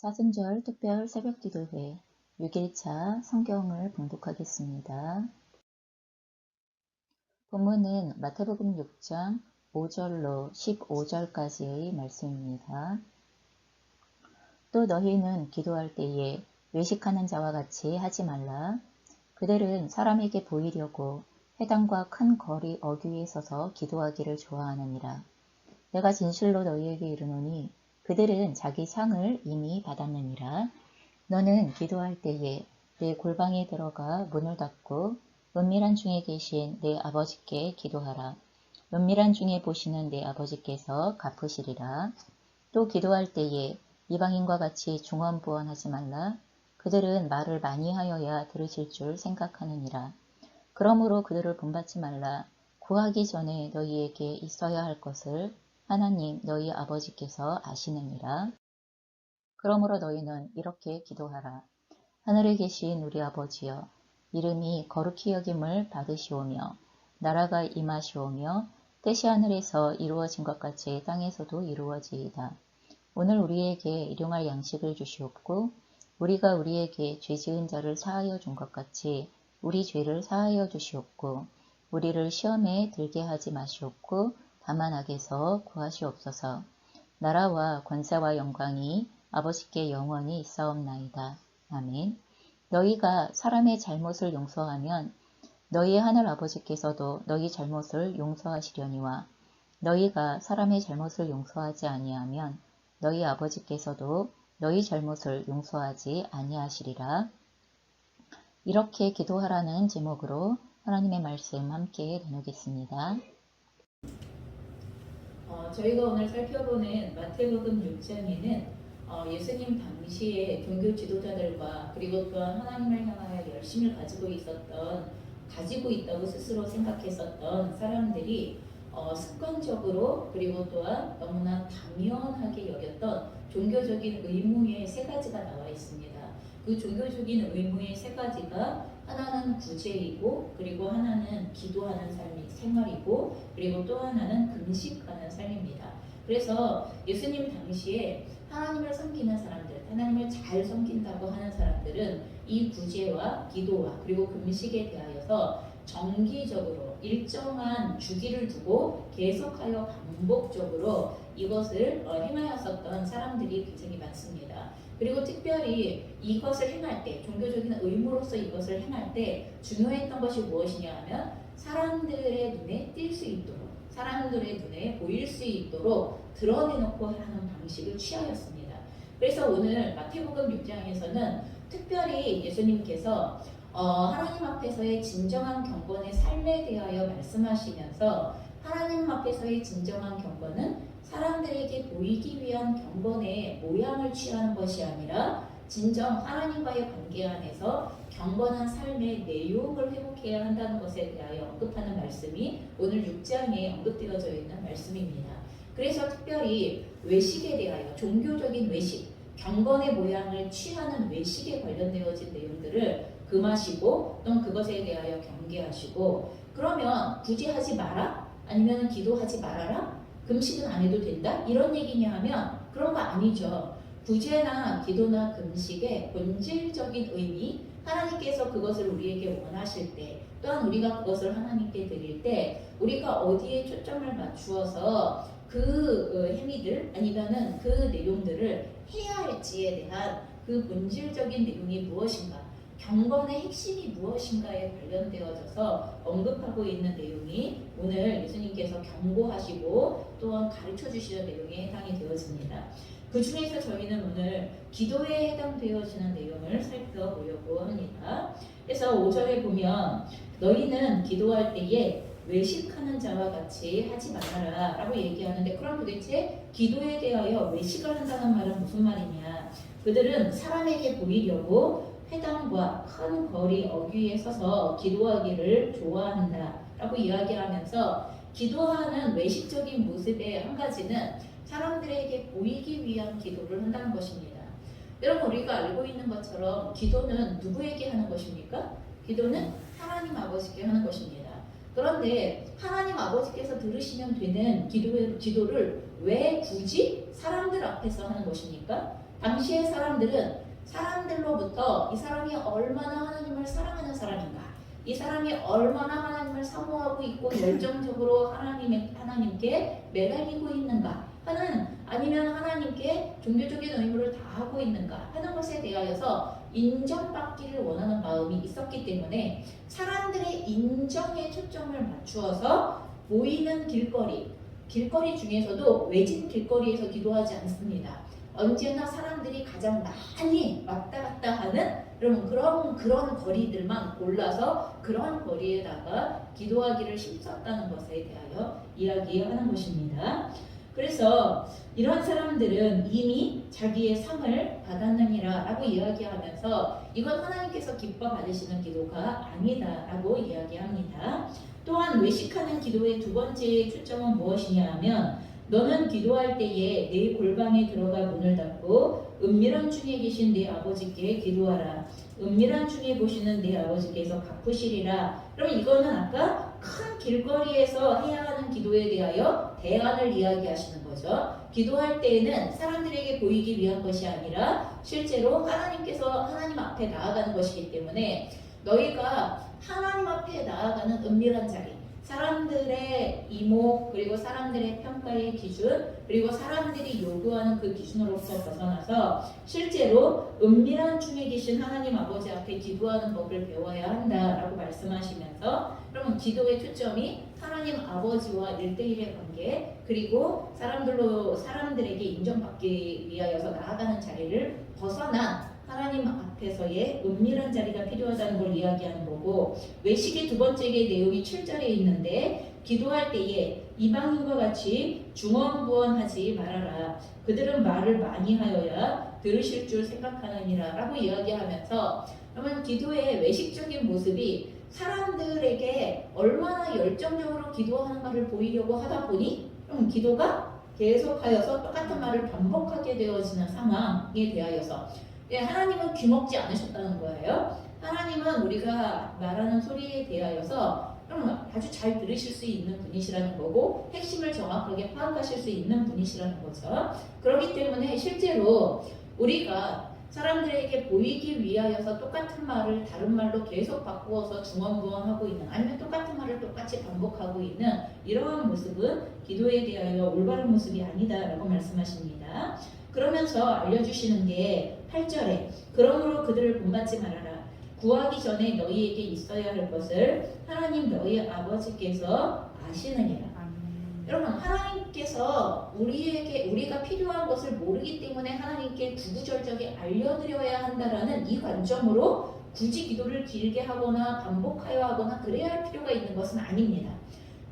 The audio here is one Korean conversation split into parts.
사순절 특별 새벽기도회 6일차 성경을 봉독하겠습니다. 본문은 마태복음 6장 5절로 15절까지의 말씀입니다. 또 너희는 기도할 때에 외식하는 자와 같이 하지 말라. 그들은 사람에게 보이려고 회당과 큰 거리 어귀에 서서 기도하기를 좋아하느니라. 내가 진실로 너희에게 이르노니 그들은 자기 상을 이미 받았느니라. 너는 기도할 때에 내 골방에 들어가 문을 닫고 은밀한 중에 계신 내 아버지께 기도하라. 은밀한 중에 보시는 내 아버지께서 갚으시리라. 또 기도할 때에 이방인과 같이 중언부언하지 말라. 그들은 말을 많이 하여야 들으실 줄 생각하느니라. 그러므로 그들을 본받지 말라. 구하기 전에 너희에게 있어야 할 것을 하나님 너희 아버지께서 아시느니라. 그러므로 너희는 이렇게 기도하라. 하늘에 계신 우리 아버지여, 이름이 거룩히 여김을 받으시오며 나라가 임하시오며 뜻이 하늘에서 이루어진 것 같이 땅에서도 이루어지이다. 오늘 우리에게 일용할 양식을 주시옵고 우리가 우리에게 죄 지은 자를 사하여 준 것 같이 우리 죄를 사하여 주시옵고 우리를 시험에 들게 하지 마시옵고 다만 악에서 구하시옵소서. 나라와 권세와 영광이 아버지께 영원히 있사옵나이다. 아멘. 너희가 사람의 잘못을 용서하면 너희 하늘 아버지께서도 너희 잘못을 용서하시려니와 너희가 사람의 잘못을 용서하지 아니하면 너희 아버지께서도 너희 잘못을 용서하지 아니하시리라. 이렇게 기도하라는 제목으로 하나님의 말씀 함께 나누겠습니다. 저희가 오늘 살펴보는 마태복음 6장에는 예수님 당시에 종교 지도자들과 그리고 또한 하나님을 향하여 열심을 가지고 있다고 스스로 생각했었던 사람들이 습관적으로 그리고 또한 너무나 당연하게 여겼던 종교적인 의무의 세 가지가 나와 있습니다. 그 종교적인 의무의 세 가지가 하나는 구제이고 그리고 하나는 기도하는 생활이고 그리고 또 하나는 금식하는 삶입니다. 그래서 예수님 당시에 하나님을 섬기는 사람들, 하나님을 잘 섬긴다고 하는 사람들은 이 구제와 기도와 그리고 금식에 대하여서 정기적으로 일정한 주기를 두고 계속하여 반복적으로 이것을 행하였었던 사람들이 굉장히 많습니다. 그리고 특별히 이것을 행할 때, 종교적인 의무로서 이것을 행할 때 중요했던 것이 무엇이냐 하면 사람들의 눈에 띌 수 있도록, 사람들의 눈에 보일 수 있도록 드러내놓고 하는 방식을 취하였습니다. 그래서 오늘 마태복음 6장에서는 특별히 예수님께서 하나님 앞에서의 진정한 경건의 삶에 대하여 말씀하시면서 하나님 앞에서의 진정한 경건은 사람들에게 보이기 위한 경건의 모양을 취하는 것이 아니라 진정 하나님과의 관계 안에서 경건한 삶의 내용을 회복해야 한다는 것에 대하여 언급하는 말씀이 오늘 6장에 언급되어져 있는 말씀입니다. 그래서 특별히 외식에 대하여 종교적인 외식, 경건의 모양을 취하는 외식에 관련되어진 내용들을 금하시고 또는 그것에 대하여 경계하시고 그러면 굳이 하지 마라? 아니면 기도하지 말아라? 금식은 안 해도 된다? 이런 얘기냐 하면 그런 거 아니죠. 구제나 기도나 금식의 본질적인 의미, 하나님께서 그것을 우리에게 원하실 때 또한 우리가 그것을 하나님께 드릴 때 우리가 어디에 초점을 맞추어서 그 행위들 아니면은 그 내용들을 해야 할지에 대한 그 본질적인 내용이 무엇인가, 경건의 핵심이 무엇인가에 관련되어져서 언급하고 있는 내용이 오늘 예수님께서 경고하시고 또한 가르쳐 주시는 내용에 해당이 되어집니다. 그 중에서 저희는 오늘 기도에 해당되어지는 내용을 살펴보려고 합니다. 그래서 5절에 보면 너희는 기도할 때에 외식하는 자와 같이 하지 말아라 라고 얘기하는데 그럼 도대체 기도에 대하여 외식을 한다는 말은 무슨 말이냐? 그들은 사람에게 보이려고 회당과 큰 거리 어귀에 서서 기도하기를 좋아한다 라고 이야기하면서 기도하는 외식적인 모습의 한 가지는 사람들에게 보이기 위한 기도를 한다는 것입니다. 여러분 우리가 알고 있는 것처럼 기도는 누구에게 하는 것입니까? 기도는 하나님 아버지께 하는 것입니다. 그런데 하나님 아버지께서 들으시면 되는 기도를 왜 굳이 사람들 앞에서 하는 것입니까? 당시의 사람들은 사람들로부터 이 사람이 얼마나 하나님을 사랑하는 사람인가, 이 사람이 얼마나 하나님을 사모하고 있고 열정적으로 하나님께 매달리고 있는가 하는, 아니면 하나님께 종교적인 의무를 다하고 있는가 하는 것에 대하여서 인정받기를 원하는 마음이 있었기 때문에 사람들의 인정에 초점을 맞추어서 보이는 길거리 중에서도 외진 길거리에서 기도하지 않습니다. 언제나 사람들이 가장 많이 왔다 갔다 하는 그런 거리들만 골라서 그런 거리에다가 기도하기를 힘썼다는 것에 대하여 이야기하는 것입니다. 그래서 이런 사람들은 이미 자기의 상을 받았느니라 라고 이야기하면서 이건 하나님께서 기뻐 받으시는 기도가 아니다 라고 이야기합니다. 또한 외식하는 기도의 두 번째 초점은 무엇이냐 하면, 너는 기도할 때에 내 골방에 들어가 문을 닫고 은밀한 중에 계신 내 아버지께 기도하라. 은밀한 중에 보시는 내 아버지께서 갚으시리라. 그러면 이거는 아까 큰 길거리에서 해야 하는 기도에 대하여 대안을 이야기하시는 거죠. 기도할 때에는 사람들에게 보이기 위한 것이 아니라 실제로 하나님 앞에 나아가는 것이기 때문에 너희가 하나님 앞에 나아가는 은밀한 자리, 사람들의 이목, 그리고 사람들의 평가의 기준, 그리고 사람들이 요구하는 그 기준으로부터 벗어나서 실제로 은밀한 중에 계신 하나님 아버지 앞에 기도하는 법을 배워야 한다라고 말씀하시면서, 그러면 기도의 초점이 하나님 아버지와 1대1의 관계, 그리고 사람들에게 인정받기 위하여서 나아가는 자리를 벗어난 하나님 앞에서의 은밀한 자리가 필요하다는 걸 이야기하는 거고, 외식의 두 번째 내용이 7절에 있는데, 기도할 때에 이방인과 같이 중언부언하지 말아라. 그들은 말을 많이 하여야 들으실 줄 생각하느니라 라고 이야기하면서, 그러면 기도의 외식적인 모습이 사람들에게 얼마나 열정적으로 기도하는가를 보이려고 하다 보니 기도가 계속하여서 똑같은 말을 반복하게 되어지는 상황에 대하여서, 하나님은 귀먹지 않으셨다는 거예요. 하나님은 우리가 말하는 소리에 대하여서 아주 잘 들으실 수 있는 분이시라는 거고, 핵심을 정확하게 파악하실 수 있는 분이시라는 거죠. 그렇기 때문에 실제로 우리가 사람들에게 보이기 위하여서 똑같은 말을 다른 말로 계속 바꾸어서 중언부언하고 있는, 아니면 똑같은 말을 똑같이 반복하고 있는 이러한 모습은 기도에 대하여 올바른 모습이 아니다라고 말씀하십니다. 그러면서 알려주시는 게 8절에, 그러므로 그들을 본받지 말아라. 구하기 전에 너희에게 있어야 할 것을 하나님 너희 아버지께서 아시느니라. 여러분, 하나님께서 우리가 필요한 것을 모르기 때문에 하나님께 구구절절하게 알려드려야 한다라는 이 관점으로 굳이 기도를 길게 하거나 반복하여 하거나 그래야 할 필요가 있는 것은 아닙니다.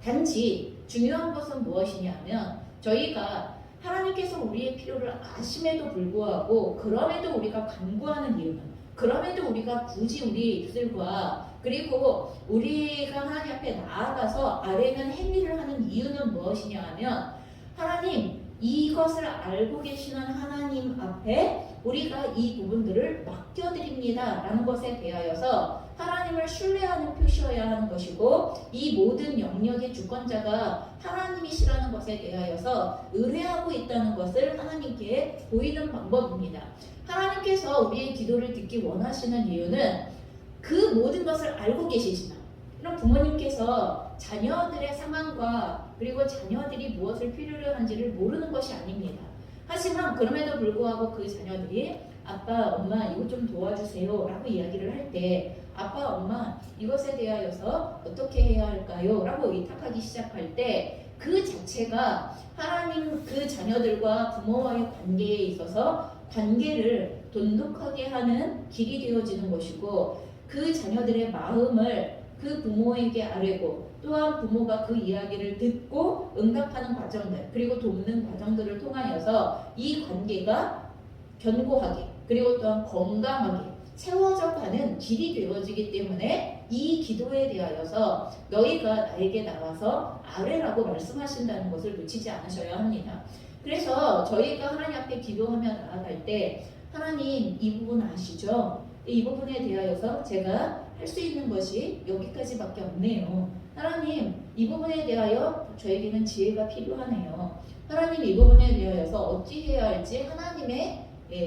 단지 중요한 것은 무엇이냐면, 저희가 하나님께서 우리의 필요를 아심에도 불구하고, 그럼에도 우리가 간구하는 이유는, 그럼에도 우리가 굳이 우리의 입술과 그리고 우리가 하나님 앞에 나아가서 아뢰는 행위를 하는 이유는 무엇이냐 하면, 하나님, 이것을 알고 계시는 하나님 앞에 우리가 이 부분들을 맡겨드립니다 라는 것에 대하여서 하나님을 신뢰하는 표시여야 하는 것이고, 이 모든 영역의 주권자가 하나님이시라는 것에 대하여서 의뢰하고 있다는 것을 하나님께 보이는 방법입니다. 하나님께서 우리의 기도를 듣기 원하시는 이유는 그 모든 것을 알고 계시지만, 이런 부모님께서 자녀들의 상황과 그리고 자녀들이 무엇을 필요로 한지를 모르는 것이 아닙니다. 하지만 그럼에도 불구하고 그 자녀들이 아빠, 엄마 이것 좀 도와주세요 라고 이야기를 할 때, 아빠, 엄마 이것에 대하여서 어떻게 해야 할까요? 라고 의탁하기 시작할 때, 그 자체가 하나님 그 자녀들과 부모와의 관계에 있어서 관계를 돈독하게 하는 길이 되어지는 것이고, 그 자녀들의 마음을 그 부모에게 아뢰고, 또한 부모가 그 이야기를 듣고 응답하는 과정들, 그리고 돕는 과정들을 통하여서 이 관계가 견고하게, 그리고 또한 건강하게 세워져 가는 길이 되어지기 때문에 이 기도에 대하여서 너희가 나에게 나와서 아뢰라고 말씀하신다는 것을 놓치지 않으셔야 합니다. 그래서 저희가 하나님 앞에 기도하며 나아갈 때, 하나님 이 부분 아시죠? 이 부분에 대하여서 제가 할 수 있는 것이 여기까지밖에 없네요. 하나님, 이 부분에 대하여 저에게는 지혜가 필요하네요. 하나님, 이 부분에 대하여서 어찌 해야 할지 하나님의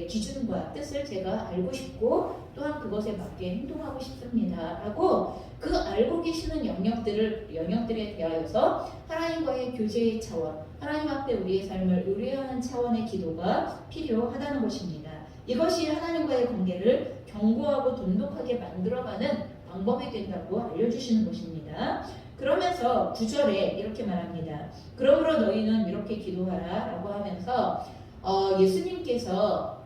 기준과 뜻을 제가 알고 싶고 또한 그것에 맞게 행동하고 싶습니다. 라고 그 알고 계시는 영역들에 대하여서 하나님과의 교제의 차원, 하나님 앞에 우리의 삶을 의뢰하는 차원의 기도가 필요하다는 것입니다. 이것이 하나님과의 관계를 견고하고 돈독하게 만들어가는 방법이 된다고 알려주시는 것입니다. 그러면서 9절에 이렇게 말합니다. 그러므로 너희는 이렇게 기도하라 라고 하면서 예수님께서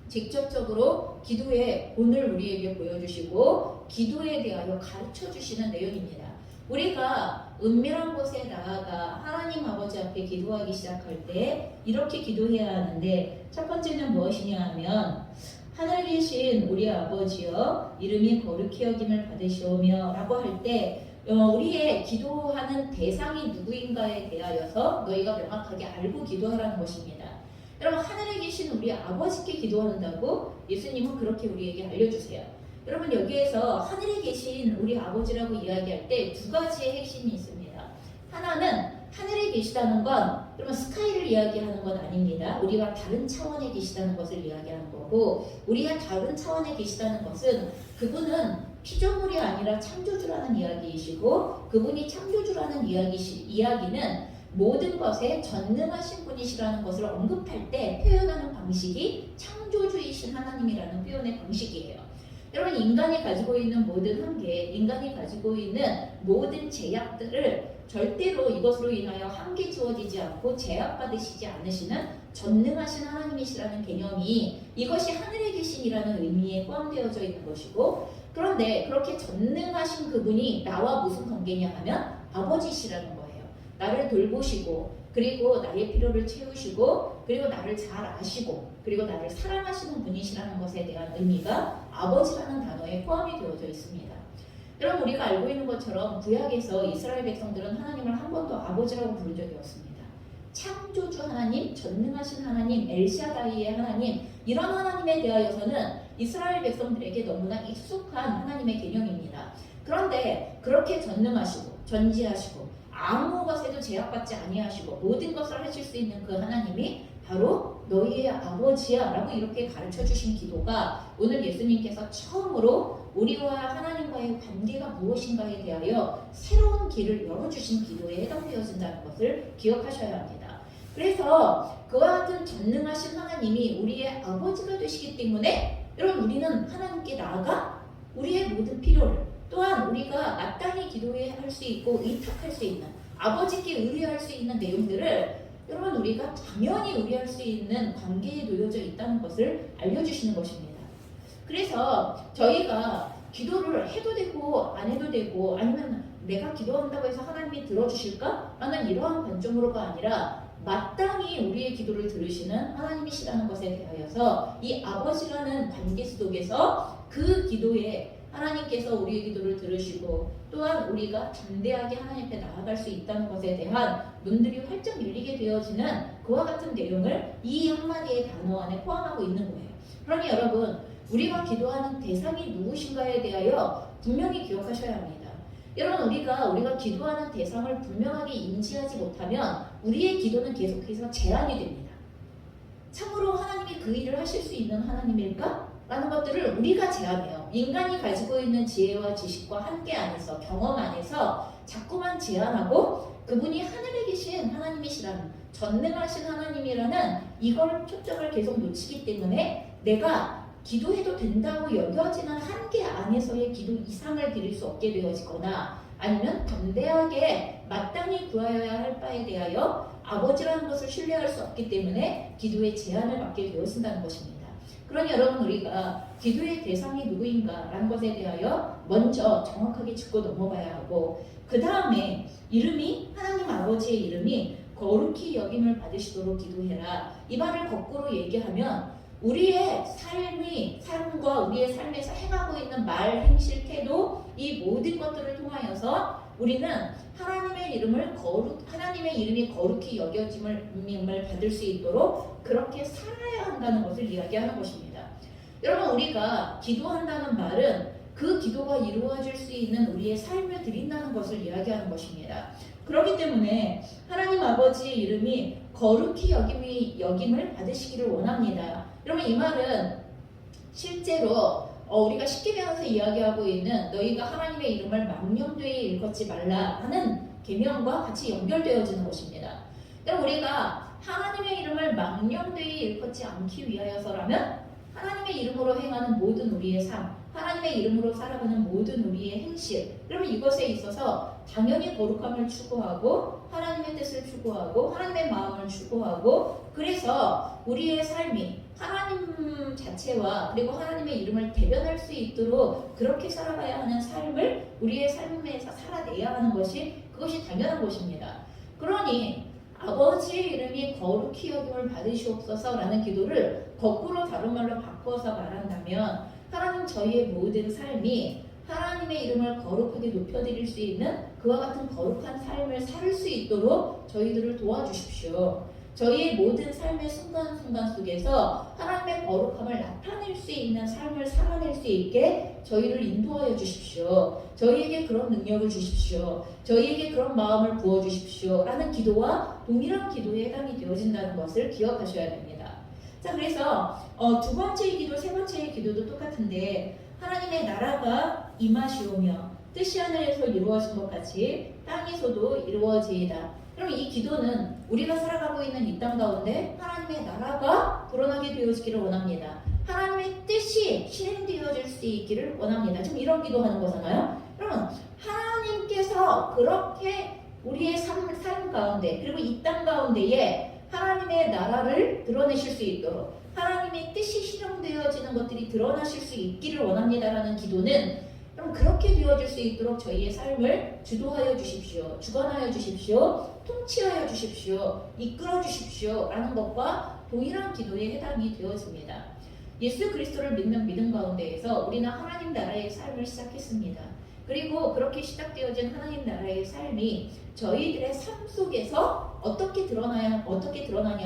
직접적으로 기도의 본을 우리에게 보여주시고 기도에 대하여 가르쳐 주시는 내용입니다. 우리가 은밀한 곳에 나아가 하나님 아버지 앞에 기도하기 시작할 때 이렇게 기도해야 하는데, 첫 번째는 무엇이냐 하면 하늘에 계신 우리 아버지여 이름이 거룩히 여김을 받으시오며 라고 할 때 우리의 기도하는 대상이 누구인가에 대하여서 너희가 명확하게 알고 기도하라는 것입니다. 여러분, 하늘에 계신 우리 아버지께 기도한다고 예수님은 그렇게 우리에게 알려주세요. 여러분, 여기에서 하늘에 계신 우리 아버지라고 이야기할 때 두 가지의 핵심이 있습니다. 하나는 하늘에 계시다는 건 그러면 스카이를 이야기하는 건 아닙니다. 우리가 다른 차원에 계시다는 것을 이야기하는 거고, 우리가 다른 차원에 계시다는 것은 그분은 피조물이 아니라 창조주라는 이야기이시고, 그분이 창조주라는 이야기는 모든 것에 전능하신 분이시라는 것을 언급할 때 표현하는 방식이 창조주이신 하나님이라는 표현의 방식이에요. 여러분, 인간이 가지고 있는 모든 한계, 인간이 가지고 있는 모든 제약들을 절대로 이것으로 인하여 한계 주어지지 않고 제약받으시지 않으시는 전능하신 하나님이시라는 개념이 이것이 하늘에 계신이라는 의미에 포함되어져 있는 것이고, 그런데 그렇게 전능하신 그분이 나와 무슨 관계냐 하면 아버지시라는 거예요. 나를 돌보시고, 그리고 나의 필요를 채우시고, 그리고 나를 잘 아시고, 그리고 나를 사랑하시는 분이시라는 것에 대한 의미가 아버지라는 단어에 포함이 되어져 있습니다. 여러분, 우리가 알고 있는 것처럼 구약에서 이스라엘 백성들은 하나님을 한 번도 아버지라고 부른 적이 없습니다. 창조주 하나님, 전능하신 하나님, 엘샤다이의 하나님, 이런 하나님에 대하여서는 이스라엘 백성들에게 너무나 익숙한 하나님의 개념입니다. 그런데 그렇게 전능하시고 전지하시고 아무 것에도 제약받지 아니하시고 모든 것을 하실 수 있는 그 하나님이 바로 너희의 아버지야 라고 이렇게 가르쳐 주신 기도가 오늘 예수님께서 처음으로 우리와 하나님과의 관계가 무엇인가에 대하여 새로운 길을 열어주신 기도에 해당되어진다는 것을 기억하셔야 합니다. 그래서 그와 같은 전능하신 하나님이 우리의 아버지가 되시기 때문에 여러분, 우리는 하나님께 나아가 우리의 모든 필요를, 또한 우리가 마땅히 기도할 수 있고 의탁할 수 있는, 아버지께 의뢰할 수 있는 내용들을 여러분, 우리가 당연히 의뢰할 수 있는 관계에 놓여져 있다는 것을 알려주시는 것입니다. 그래서 저희가 기도를 해도 되고 안 해도 되고, 아니면 내가 기도한다고 해서 하나님이 들어주실까? 라는 이러한 관점으로가 아니라 마땅히 우리의 기도를 들으시는 하나님이시라는 것에 대하여서 이 아버지라는 관계 속에서 그 기도에 하나님께서 우리의 기도를 들으시고 또한 우리가 담대하게 하나님 앞에 나아갈 수 있다는 것에 대한 눈들이 활짝 열리게 되어지는 그와 같은 내용을 이 한마디의 단어 안에 포함하고 있는 거예요. 그러니 여러분, 우리가 기도하는 대상이 누구신가에 대하여 분명히 기억하셔야 합니다. 여러분, 우리가 기도하는 대상을 분명하게 인지하지 못하면 우리의 기도는 계속해서 제한이 됩니다. 참으로 하나님이 그 일을 하실 수 있는 하나님일까? 라는 것들을 우리가 제한해요. 인간이 가지고 있는 지혜와 지식과 한계 안에서, 경험 안에서 자꾸만 제한하고 그분이 하늘에 계신 하나님이시라는, 전능하신 하나님이라는 이걸 초점을 계속 놓치기 때문에 내가 기도해도 된다고 여겨지는 한계 안에서의 기도 이상을 드릴 수 없게 되어지거나, 아니면 담대하게 마땅히 구하여야 할 바에 대하여 아버지라는 것을 신뢰할 수 없기 때문에 기도의 제한을 받게 되어진다는 것입니다. 그러니 여러분, 우리가 기도의 대상이 누구인가라는 것에 대하여 먼저 정확하게 짚고 넘어가야 하고, 그 다음에 이름이, 하나님 아버지의 이름이 거룩히 여김을 받으시도록 기도해라. 이 말을 거꾸로 얘기하면 우리의 삶과 우리의 삶에서 행하고 있는 말, 행실, 태도, 이 모든 것들을 통하여서 우리는 하나님의 이름이 거룩히 여겨짐을 받을 수 있도록 그렇게 살아야 한다는 것을 이야기하는 것입니다. 여러분, 우리가 기도한다는 말은 그 기도가 이루어질 수 있는 우리의 삶을 드린다는 것을 이야기하는 것입니다. 그렇기 때문에 하나님 아버지의 이름이 거룩히 여김을 받으시기를 원합니다. 그러면 이 말은 실제로 우리가 십계명에서 이야기하고 있는 너희가 하나님의 이름을 망령되이 일컫지 말라 하는 계명과 같이 연결되어지는 것입니다. 그럼 우리가 하나님의 이름을 망령되이 일컫지 않기 위하여서라면 하나님의 이름으로 행하는 모든 우리의 삶, 하나님의 이름으로 살아가는 모든 우리의 행실, 그러면 이것에 있어서 당연히 거룩함을 추구하고 하나님의 뜻을 추구하고 하나님의 마음을 추구하고, 그래서 우리의 삶이 하나님 자체와 그리고 하나님의 이름을 대변할 수 있도록 그렇게 살아가야 하는 삶을 우리의 삶에서 살아내야 하는 것이, 그것이 당연한 것입니다. 그러니 아버지의 이름이 거룩히 여김을 받으시옵소서라는 기도를 거꾸로 다른 말로 바꿔서 말한다면, 하나님 저희의 모든 삶이 하나님의 이름을 거룩하게 높여드릴 수 있는 그와 같은 거룩한 삶을 살 수 있도록 저희들을 도와주십시오. 저희의 모든 삶의 순간순간 속에서 하나님의 거룩함을 나타낼 수 있는 삶을 살아낼 수 있게 저희를 인도하여 주십시오. 저희에게 그런 능력을 주십시오. 저희에게 그런 마음을 부어주십시오. 라는 기도와 동일한 기도에 해당이 되어진다는 것을 기억하셔야 됩니다. 자, 그래서 두 번째의 기도, 세 번째의 기도도 똑같은데, 하나님의 나라가 임하시오며 뜻이 하늘에서 이루어진 것 같이 땅에서도 이루어지이다. 그럼 이 기도는 우리가 살아가고 있는 이 땅 가운데 하나님의 나라가 드러나게 되어지기를 원합니다. 하나님의 뜻이 실행되어질 수 있기를 원합니다. 지금 이런 기도하는 거잖아요. 그러면 하나님께서 그렇게 우리의 삶 가운데, 그리고 이 땅 가운데에 하나님의 나라를 드러내실 수 있도록, 하나님의 뜻이 실현되어지는 것들이 드러나실 수 있기를 원합니다라는 기도는, 그럼 그렇게 되어질 수 있도록 저희의 삶을 주도하여 주십시오, 주관하여 주십시오, 통치하여 주십시오, 이끌어 주십시오 라는 것과 동일한 기도에 해당이 되어집니다. 예수 그리스도를 믿는 믿음 가운데에서 우리는 하나님 나라의 삶을 시작했습니다. 그리고 그렇게 시작되어진 하나님 나라의 삶이 저희들의 삶 속에서 어떻게 드러나냐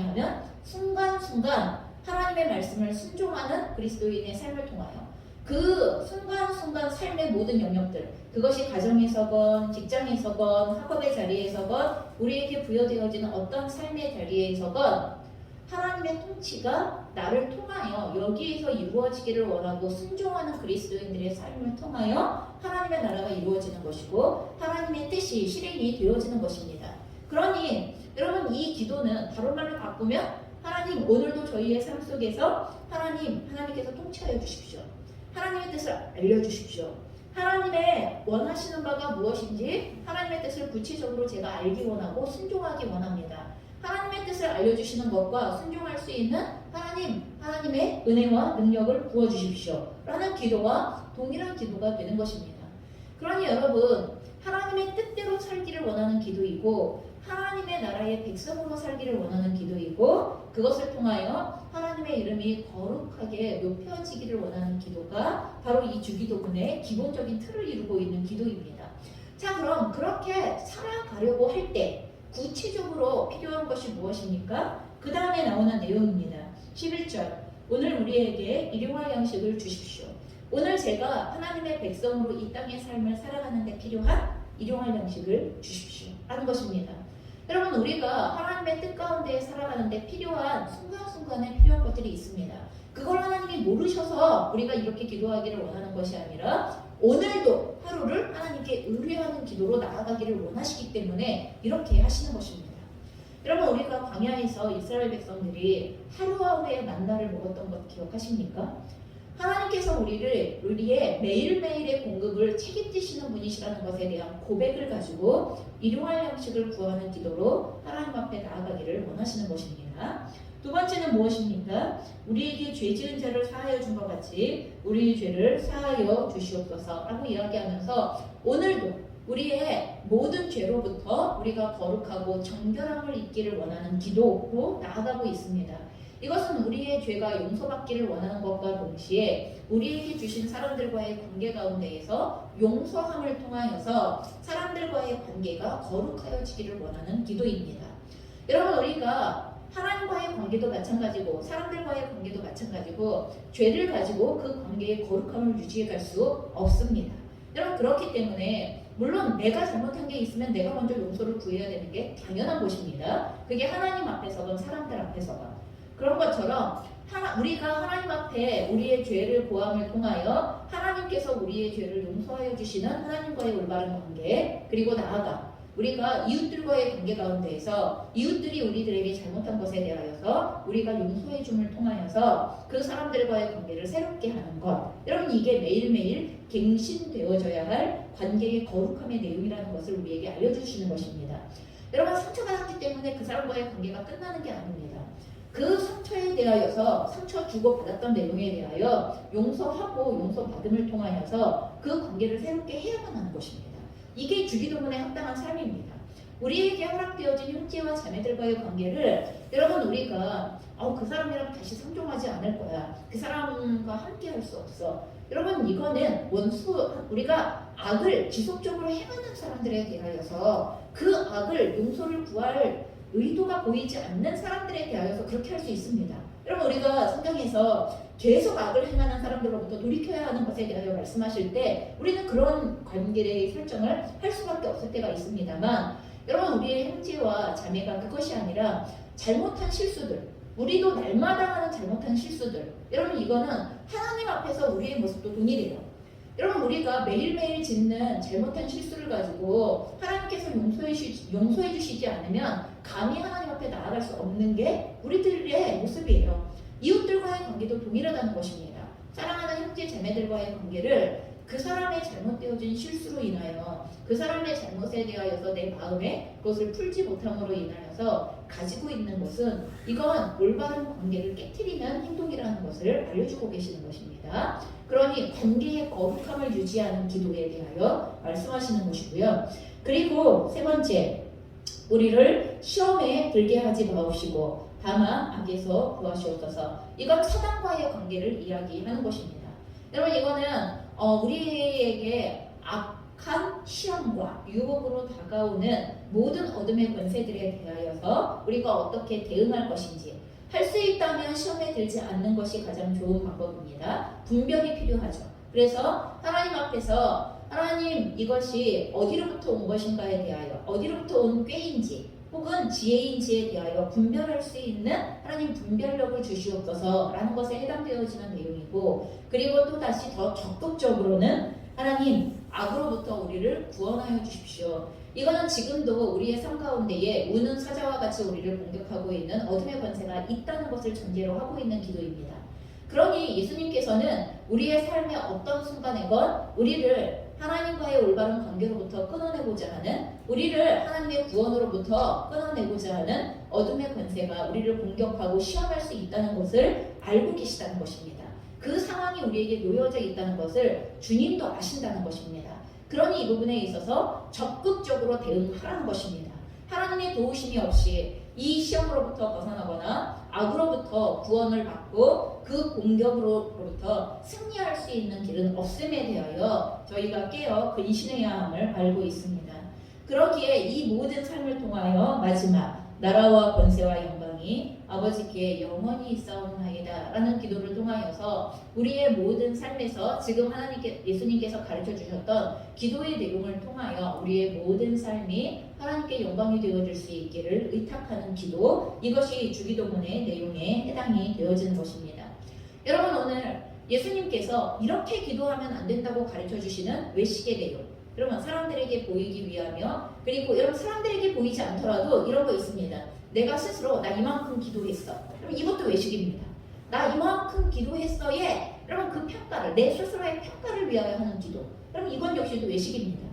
하면, 순간순간 하나님의 말씀을 순종하는 그리스도인의 삶을 통하여 그 순간순간 삶의 모든 영역들, 그것이 가정에서건 직장에서건 학업의 자리에서건 우리에게 부여되어지는 어떤 삶의 자리에서건 하나님의 통치가 나를 통하여 여기에서 이루어지기를 원하고 순종하는 그리스도인들의 삶을 통하여 하나님의 나라가 이루어지는 것이고 하나님의 뜻이 실행이 되어지는 것입니다. 그러니 여러분, 이 기도는 다른 말로 바꾸면, 하나님 오늘도 저희의 삶 속에서 하나님께서 통치하여 주십시오. 하나님의 뜻을 알려주십시오. 하나님의 원하시는 바가 무엇인지 하나님의 뜻을 구체적으로 제가 알기 원하고 순종하기 원합니다. 하나님의 뜻을 알려주시는 것과 순종할 수 있는 하나님의 은혜와 능력을 부어주십시오 라는 기도와 동일한 기도가 되는 것입니다. 그러니 여러분, 하나님의 뜻대로 살기를 원하는 기도이고 하나님의 나라의 백성으로 살기를 원하는 기도이고, 그것을 통하여 하나님의 이름이 거룩하게 높여지기를 원하는 기도가 바로 이 주기도문의 기본적인 틀을 이루고 있는 기도입니다. 자, 그럼 그렇게 살아가려고 할 때 구체적으로 필요한 것이 무엇입니까? 그 다음에 나오는 내용입니다. 11절, 오늘 우리에게 일용할 양식을 주십시오. 오늘 제가 하나님의 백성으로 이 땅의 삶을 살아가는 데 필요한 일용할 양식을 주십시오 하는 것입니다. 여러분, 우리가 하나님의 뜻 가운데 살아가는 데 필요한 순간순간에 필요한 것들이 있습니다. 그걸 하나님이 모르셔서 우리가 이렇게 기도하기를 원하는 것이 아니라, 오늘도 하루를 하나님께 의뢰하는 기도로 나아가기를 원하시기 때문에 이렇게 하시는 것입니다. 여러분, 우리가 광야에서 이스라엘 백성들이 하루하루의 만나를 먹었던 것 기억하십니까? 하나님께서 우리의 매일매일의 공급을 책임지시는 분이시라는 것에 대한 고백을 가지고 일용할 양식을 구하는 기도로 하나님 앞에 나아가기를 원하시는 것입니다. 두 번째는 무엇입니까? 우리에게 죄 지은 자를 사하여 준 것 같이 우리의 죄를 사하여 주시옵소서 라고 이야기하면서, 오늘도 우리의 모든 죄로부터 우리가 거룩하고 정결함을 입기를 원하는 기도로 나아가고 있습니다. 이것은 우리의 죄가 용서받기를 원하는 것과 동시에 우리에게 주신 사람들과의 관계 가운데에서 용서함을 통하여서 사람들과의 관계가 거룩하여지기를 원하는 기도입니다. 여러분, 우리가 하나님과의 관계도 마찬가지고 사람들과의 관계도 마찬가지고 죄를 가지고 그 관계의 거룩함을 유지해 갈 수 없습니다. 여러분 그렇기 때문에 물론 내가 잘못한 게 있으면 내가 먼저 용서를 구해야 되는 게 당연한 것입니다. 그게 하나님 앞에서건 사람들 앞에서건 그런 것처럼 우리가 하나님 앞에 우리의 죄를 고함을 통하여 하나님께서 우리의 죄를 용서하여 주시는 하나님과의 올바른 관계 그리고 나아가 우리가 이웃들과의 관계 가운데에서 이웃들이 우리들에게 잘못한 것에 대하여서 우리가 용서해 줌을 통하여서 그 사람들과의 관계를 새롭게 하는 것 여러분 이게 매일매일 갱신되어져야 할 관계의 거룩함의 내용이라는 것을 우리에게 알려주시는 것입니다. 여러분 상처가 났기 때문에 그 사람과의 관계가 끝나는 게 아닙니다. 그 상처에 대하여서 상처 주고받았던 내용에 대하여 용서하고 용서받음을 통하여서 그 관계를 새롭게 해야만 하는 것입니다. 이게 주기도문의 합당한 삶입니다. 우리에게 허락되어진 형제와 자매들과의 관계를 여러분 우리가 그 사람이랑 다시 상종하지 않을 거야. 그 사람과 함께 할 수 없어. 여러분 이거는 우리가 악을 지속적으로 행하는 사람들에 대하여서 그 악을 용서를 구할 의도가 보이지 않는 사람들에 대하여서 그렇게 할 수 있습니다. 여러분 우리가 성경에서 계속 악을 행하는 사람들로부터 돌이켜야 하는 것에 대하여 말씀하실 때 우리는 그런 관계의 설정을 할 수밖에 없을 때가 있습니다만 여러분 우리의 형제와 자매가 그것이 아니라 잘못한 실수들 우리도 날마다 하는 잘못한 실수들 여러분 이거는 하나님 앞에서 우리의 모습도 동일해요. 여러분 우리가 매일매일 짓는 잘못한 실수를 가지고 하나님께서 용서해 주시지 않으면 감히 하나님 앞에 나아갈 수 없는 게 우리들의 모습이에요. 이웃들과의 관계도 동일하다는 것입니다. 사랑하는 형제 자매들과의 관계를 그 사람의 잘못되어진 실수로 인하여 그 사람의 잘못에 대하여서 내 마음에 그것을 풀지 못함으로 인하여서 가지고 있는 것은 이건 올바른 관계를 깨트리는 행동이라는 것을 알려주고 계시는 것입니다. 그러니 관계의 거룩함을 유지하는 기도에 대하여 말씀하시는 것이고요. 그리고 세 번째, 우리를 시험에 들게 하지 마옵시고 다만 악에서 구하시옵소서. 이건 사단과의 관계를 이야기하는 것입니다. 여러분 이거는 우리에게 악한 시험과 유혹으로 다가오는 모든 어둠의 권세들에 대하여서 우리가 어떻게 대응할 것인지 할 수 있다면 시험에 들지 않는 것이 가장 좋은 방법입니다. 분별이 필요하죠. 그래서 하나님 앞에서 하나님 이것이 어디로부터 온 것인가에 대하여 어디로부터 온 꾀인지 혹은 지혜인지에 대하여 분별할 수 있는 하나님 분별력을 주시옵소서 라는 것에 해당되어지는 내용이고 그리고 또 다시 더 적극적으로는 하나님 악으로부터 우리를 구원하여 주십시오. 이거는 지금도 우리의 삶 가운데에 우는 사자와 같이 우리를 공격하고 있는 어둠의 권세가 있다는 것을 전제로 하고 있는 기도입니다. 그러니 예수님께서는 우리의 삶의 어떤 순간에건 우리를 하나님과의 올바른 관계로부터 끊어내고자 하는 우리를 하나님의 구원으로부터 끊어내고자 하는 어둠의 권세가 우리를 공격하고 시험할 수 있다는 것을 알고 계시다는 것입니다. 그 상황이 우리에게 놓여져 있다는 것을 주님도 아신다는 것입니다. 그러니 이 부분에 있어서 적극적으로 대응하라는 것입니다. 하나님의 도우심이 없이 이 시험으로부터 벗어나거나 악으로부터 구원을 받고 그 공격으로부터 승리할 수 있는 길은 없음에 대하여 저희가 깨어 근신해야 함을 알고 있습니다. 그러기에 이 모든 삶을 통하여 마지막 나라와 권세와 영광이 아버지께 영원히 있사옵나이다 라는 기도를 통하여서 우리의 모든 삶에서 지금 예수님께서 가르쳐 주셨던 기도의 내용을 통하여 우리의 모든 삶이 하나님께 영광이 되어질 수 있기를 의탁하는 기도 이것이 주기도문의 내용에 해당이 되어지는 것입니다. 여러분 오늘 예수님께서 이렇게 기도하면 안 된다고 가르쳐 주시는 외식의 내용 여러분 사람들에게 보이기 위하며 그리고 여러분 사람들에게 보이지 않더라도 이런 거 있습니다. 내가 스스로 나 이만큼 기도했어. 그럼 이것도 외식입니다. 나 이만큼 기도했어에 여러분 그 평가를 내 스스로의 평가를 위하여 하는 기도. 여러분 이건 역시도 외식입니다.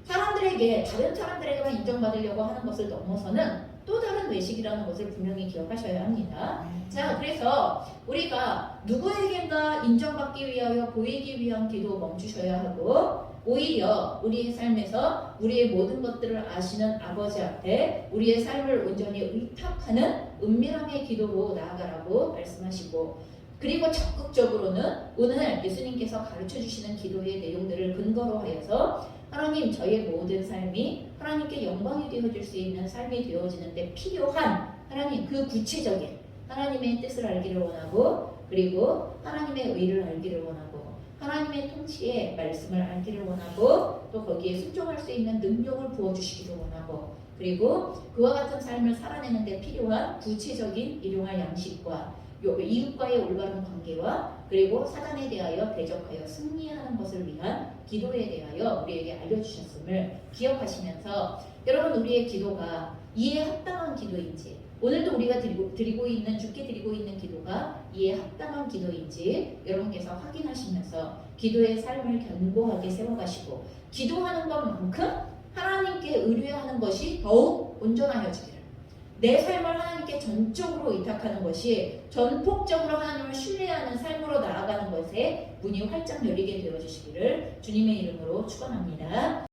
다른 사람들에게만 인정받으려고 하는 것을 넘어서는 또 다른 외식이라는 것을 분명히 기억하셔야 합니다. 자, 그래서 우리가 누구에게인가 인정받기 위하여 보이기 위한 기도 멈추셔야 하고 오히려 우리의 삶에서 우리의 모든 것들을 아시는 아버지 앞에 우리의 삶을 온전히 의탁하는 은밀함의 기도로 나아가라고 말씀하시고 그리고 적극적으로는 오늘 예수님께서 가르쳐 주시는 기도의 내용들을 근거로 하여서 하나님 저의 모든 삶이 하나님께 영광이 되어질 수 있는 삶이 되어지는 데 필요한 하나님 그 구체적인 하나님의 뜻을 알기를 원하고 그리고 하나님의 의를 알기를 원하고 하나님의 통치의 말씀을 알기를 원하고 또 거기에 순종할 수 있는 능력을 부어주시기를 원하고 그리고 그와 같은 삶을 살아내는 데 필요한 구체적인 일용할 양식과 이웃과의 올바른 관계와 그리고 사단에 대하여 대적하여 승리하는 것을 위한 기도에 대하여 우리에게 알려주셨음을 기억하시면서 여러분 우리의 기도가 이에 합당한 기도인지 오늘도 우리가 드리고 있는 주께 드리고 있는 기도가 이에 합당한 기도인지 여러분께서 확인하시면서 기도의 삶을 견고하게 세워가시고 기도하는 것만큼 하나님께 의뢰하는 것이 더욱 온전하여지기를 내 삶을 하나님께 전적으로 의탁하는 것이 전폭적으로 하나님을 신뢰하는 삶으로 나아가는 것에 문이 활짝 열리게 되어주시기를 주님의 이름으로 축원합니다.